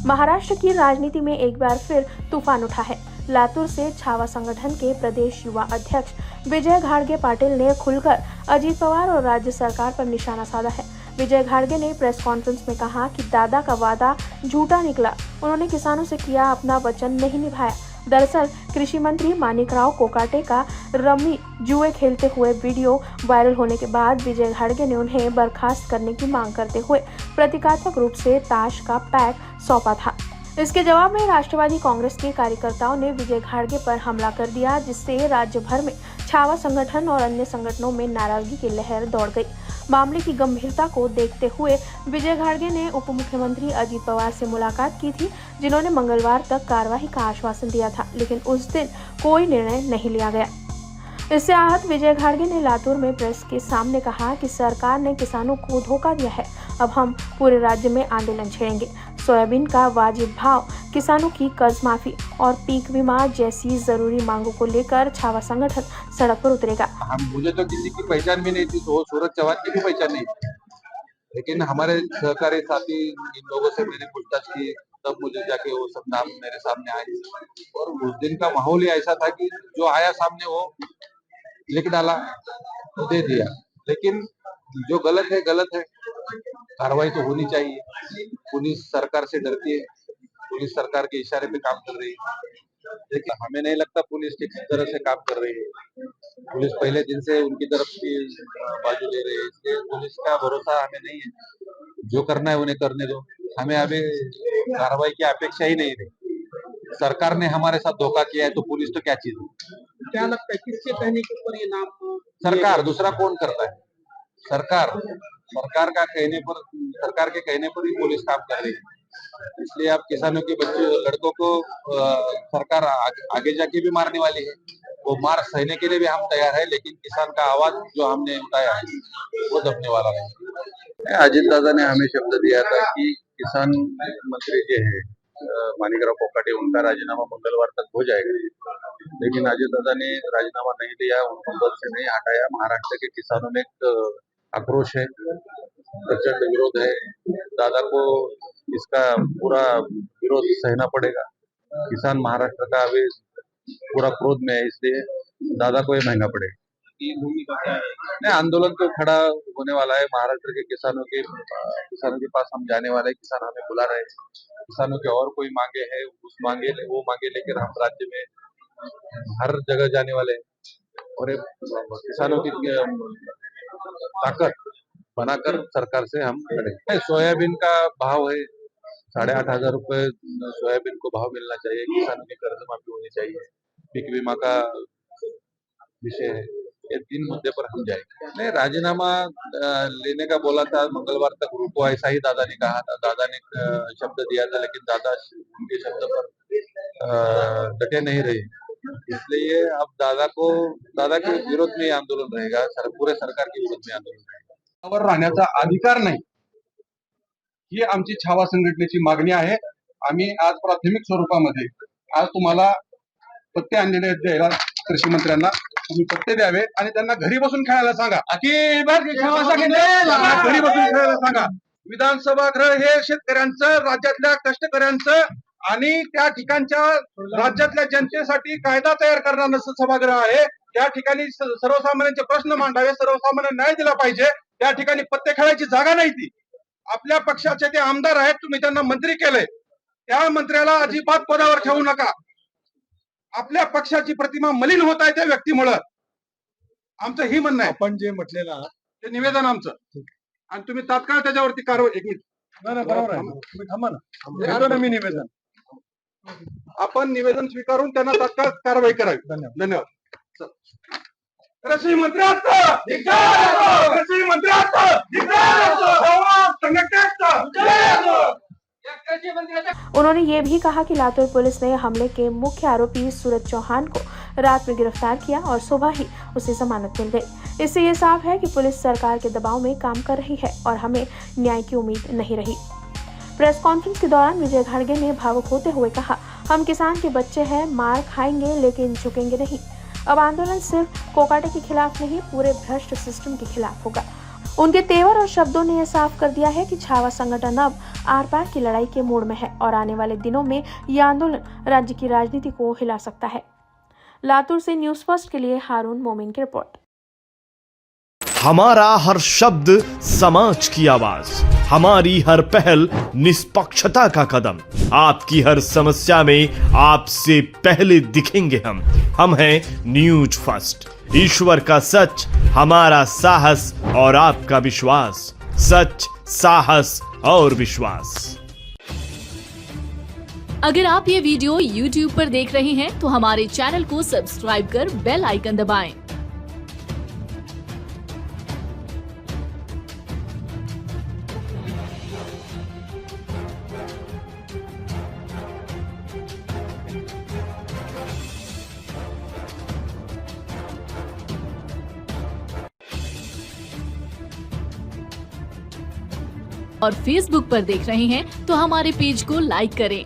महाराष्ट्र की राजनीति में एक बार फिर तूफान उठा है। लातूर से छावा संगठन के प्रदेश युवा अध्यक्ष विजय घाड़गे पाटिल ने खुलकर अजीत पवार और राज्य सरकार पर निशाना साधा है। विजय घाड़गे ने प्रेस कॉन्फ्रेंस में कहा कि दादा का वादा झूठा निकला, उन्होंने किसानों से किया अपना वचन नहीं निभाया। दरअसल कृषि मंत्री मानिकराव कोकाटे का रम्मी जुए खेलते हुए वीडियो वायरल होने के बाद विजय घाड़गे ने उन्हें बर्खास्त करने की मांग करते हुए प्रतीकात्मक रूप से ताश का पैक सौंपा था। इसके जवाब में राष्ट्रवादी कांग्रेस के कार्यकर्ताओं ने विजय घाड़गे पर हमला कर दिया, जिससे राज्य भर में छावा संगठन और अन्य संगठनों में नाराजगी की लहर दौड़ गई। मामले की गंभीरता को देखते हुए विजय घाड़गे ने उप मुख्यमंत्री अजीत पवार से मुलाकात की थी, जिन्होंने मंगलवार तक कार्रवाई का आश्वासन दिया था, लेकिन उस दिन कोई निर्णय नहीं लिया गया। इससे आहत विजय घाड़गे ने लातूर में प्रेस के सामने कहा कि सरकार ने किसानों को धोखा दिया है, अब हम पूरे राज्य में आंदोलन छेड़ेंगे। सोयाबीन का वाजिब भाव, किसानों की कर्ज माफी और पीक बीमा जैसी जरूरी मांगों को लेकर छावा संगठन सड़क पर उतरेगा। मुझे तो किसी की पहचान भी नहीं थी, तो सूरज चौहान की भी पहचान नहीं थी, लेकिन हमारे सहकारी साथी इन लोगों से मैंने पूछताछ की, तब मुझे जाके वो सब नाम मेरे सामने आए। और उस दिन का माहौल ही ऐसा था कि जो आया सामने वो लिख डाला, दे दिया। लेकिन जो गलत है, कार्रवाई तो होनी चाहिए। पुलिस सरकार से डरती है, पुलिस सरकार के इशारे पे काम कर रही है, लेकिन हमें नहीं लगता पुलिस ठीक तरह से काम कर रही है। पुलिस पहले दिन से उनकी तरफ की बाजू ले रही है, इसलिए पुलिस का भरोसा हमें नहीं है। जो करना है उन्हें करने दो, हमें अभी कार्रवाई की अपेक्षा ही नहीं रही। सरकार ने हमारे साथ धोखा किया है, तो पुलिस तो क्या चीज है? क्या लगता है किसके कहने के ऊपर ये नाम? सरकार, दूसरा कौन करता है? सरकार का कहने पर, सरकार के कहने पर ही पुलिस काम कर रही है। इसलिए अब किसानों के बच्चे लड़कों को सरकार आगे जाके भी मारने वाली है। वो मार सहने के लिए भी हम तैयार है, लेकिन किसान का आवाज जो हमने उठाया है वो दबने वाला नहीं। अजीत दादा ने हमें शब्द दिया था कि किसान मंत्री जो है मानिकराव कोकाटे, उनका राजीनामा मंगलवार तक हो जाएगा, लेकिन अजीत दादा ने राजीनामा नहीं दिया, उनको पद से नहीं हटाया। महाराष्ट्र के किसानों में एक आक्रोश है, प्रचंड विरोध है। दादा को इसका पूरा विरोध सहना पड़ेगा। किसान महाराष्ट्र का अभी पूरा क्रोध में है, इसलिए दादा को ये महंगा पड़ेगा। नहीं, आंदोलन तो खड़ा होने वाला है। महाराष्ट्र के किसानों के पास हम जाने वाले हैं। किसान हमें बुला रहे हैं। किसानों के और कोई मांगे हैं, वो मांगे लेकर हम राज्य में हर जगह जाने वाले हैं और किसानों की ताकत बनाकर सरकार से हम लड़ेंगे। सोयाबीन का भाव है 8,500 रुपए, सोयाबीन को भाव मिलना चाहिए। किसानों की कर्ज माफी होनी चाहिए। पीक बीमा का विषय है। ये 3 मुद्दे पर हम जाएंगे। नहीं, राजीनामा लेने का बोला था, मंगलवार तक रुको, ऐसा ही दादा ने कहा था। दादा ने शब्द दिया था, लेकिन दादा उनके शब्द पर डटे नहीं रहे। इसलिए अब दादा के विरोध में आंदोलन रहेगा, पूरे सरकार के विरोध में आंदोलन रहेगा। राहण्याचा अधिकार नाही, ही आमची छावा संघटनेची मागणी आहे। आम्ही आज प्राथमिक स्वरूपामध्ये आज तुम्हाला पत्ते आणलेले द्यायला कृषी मंत्र्यांना तुम्ही पत्ते द्यावे आणि त्यांना घरी बसून खेळायला सांगा। घरी बसून खेळायला सांगा। विधानसभा गृह हे शेतकऱ्यांचं, राज्यातल्या कष्टकऱ्यांचं आणि त्या ठिकाणच्या राज्यातल्या जनतेसाठी कायदा तयार करणारं सभागृह आहे। त्या ठिकाणी सर्वसामान्यांचे प्रश्न मांडावे, सर्वसामान्य न्याय दिला पाहिजे। त्या ठिकाणी पत्ते खेळायची जागा नाही ती। आपल्या पक्षाचे ते आमदार आहेत, तुम्ही त्यांना मंत्री केले, त्या मंत्र्याला अजिबात पदावर ठेवू नका। आपल्या पक्षाची प्रतिमा मलिन होत आहे त्या व्यक्तीमुळे। आमचं ही म्हणणं आहे, आपण जे म्हटलेलं ते निवेदन आमचं, आणि तुम्ही तात्काळ त्याच्यावरती कारवाई। 1 मिनिट, बरोबर आहे, तुम्ही थांबा ना, मी निवेदन, आपण निवेदन स्वीकारून त्यांना तात्काळ कारवाई करावी। धन्यवाद। कृषी मंत्र्यांचं धिक्कार, कृषी मंत्र्यांचं धिक्कार, संघटनेचं जय। उन्होंने ये भी कहा कि लातूर पुलिस ने हमले के मुख्य आरोपी सूरज चौहान को रात में गिरफ्तार किया और सुबह ही उसे जमानत मिल गई। इससे ये साफ है कि पुलिस सरकार के दबाव में काम कर रही है और हमें न्याय की उम्मीद नहीं रही। प्रेस कॉन्फ्रेंस के दौरान विजय घाड़गे ने भावुक होते हुए कहा, हम किसान के बच्चे हैं, मार खाएंगे लेकिन झुकेंगे नहीं। अब आंदोलन सिर्फ कोकाटे के खिलाफ नहीं, पूरे भ्रष्ट सिस्टम के खिलाफ होगा। उनके तेवर और शब्दों ने यह साफ कर दिया है कि छावा संगठन अब आर पार की लड़ाई के मोड़ में है और आने वाले दिनों में यह आंदोलन राज्य की राजनीति को हिला सकता है। लातूर से न्यूज़ फर्स्ट के लिए हारून मोमिन की रिपोर्ट। हमारा हर शब्द समाज की आवाज, हमारी हर पहल निष्पक्षता का कदम, आपकी हर समस्या में आपसे पहले दिखेंगे हम हैं न्यूज फर्स्ट। ईश्वर का सच, हमारा साहस और आपका विश्वास। सच, साहस और विश्वास। अगर आप ये वीडियो YouTube पर देख रहे हैं तो हमारे चैनल को सब्सक्राइब कर बेल आइकन दबाएं। और Facebook पर देख रहे हैं तो हमारे पेज को लाइक करें